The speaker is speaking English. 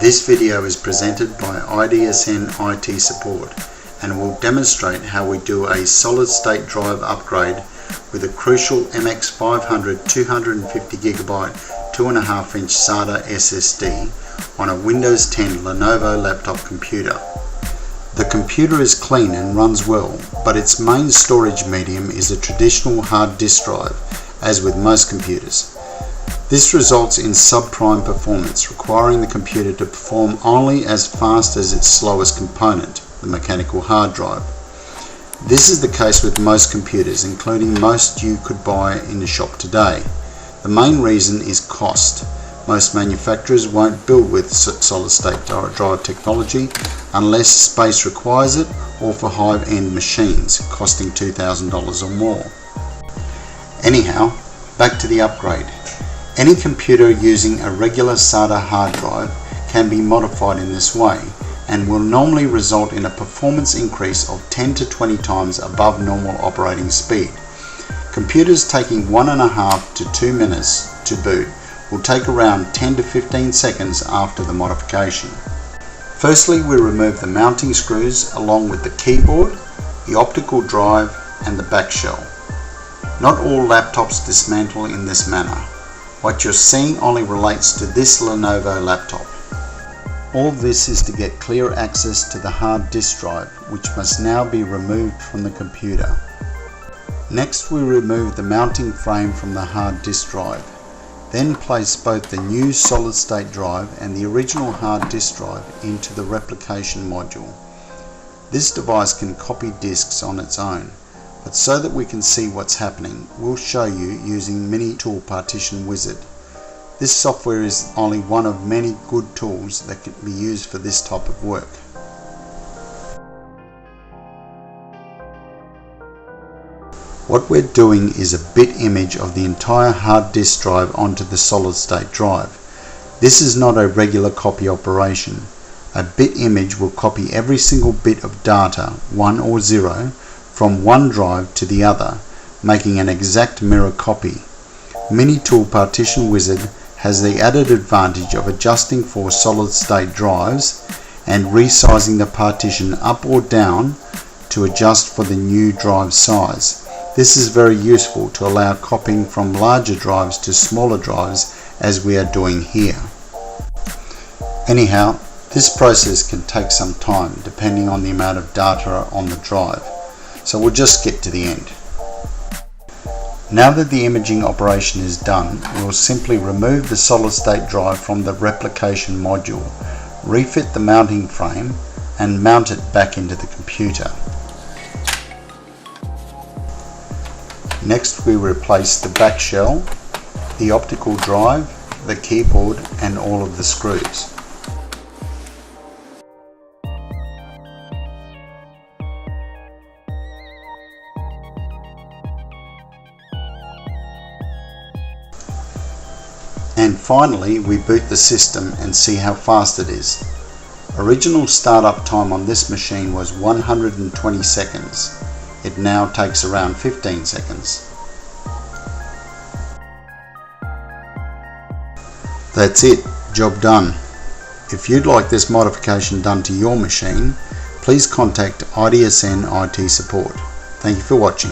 This video is presented by IDSN IT Support and will demonstrate how we do a solid-state drive upgrade with a crucial MX500 250GB 2.5-inch SATA SSD on a Windows 10 Lenovo laptop computer. The computer is clean and runs well, but its main storage medium is a traditional hard disk drive, as with most computers. This results in subprime performance, requiring the computer to perform only as fast as its slowest component, the mechanical hard drive. This is the case with most computers, including most you could buy in the shop today. The main reason is cost. Most manufacturers won't build with solid-state drive technology unless space requires it, or for high-end machines costing $2,000 or more. Anyhow, back to the upgrade. Any computer using a regular SATA hard drive can be modified in this way and will normally result in a performance increase of 10 to 20 times above normal operating speed. Computers taking 1.5 to 2 minutes to boot will take around 10 to 15 seconds after the modification. Firstly, we remove the mounting screws along with the keyboard, the optical drive and the back shell. Not all laptops dismantle in this manner. What you're seeing only relates to this Lenovo laptop. All this is to get clear access to the hard disk drive, which must now be removed from the computer. Next, we remove the mounting frame from the hard disk drive. Then place both the new solid-state drive and the original hard disk drive into the replication module. This device can copy disks on its own, but so that we can see what's happening, we'll show you using Mini Tool Partition Wizard. This software is only one of many good tools that can be used for this type of work. What we're doing is a bit image of the entire hard disk drive onto the solid-state drive. This is not a regular copy operation. A bit image will copy every single bit of data, 1 or 0, from one drive to the other, making an exact mirror copy. Mini Tool Partition Wizard has the added advantage of adjusting for solid-state drives and resizing the partition up or down to adjust for the new drive size. This is very useful to allow copying from larger drives to smaller drives, as we are doing here. Anyhow, this process can take some time depending on the amount of data on the drive, so we'll just skip to the end. Now that the imaging operation is done, we'll simply remove the solid-state drive from the replication module, refit the mounting frame and mount it back into the computer. Next, we replace the back shell, the optical drive, the keyboard and all of the screws. And finally, we boot the system and see how fast it is. Original startup time on this machine was 120 seconds. It now takes around 15 seconds. That's it, job done. If you'd like this modification done to your machine, please contact IDSN IT Support. Thank you for watching.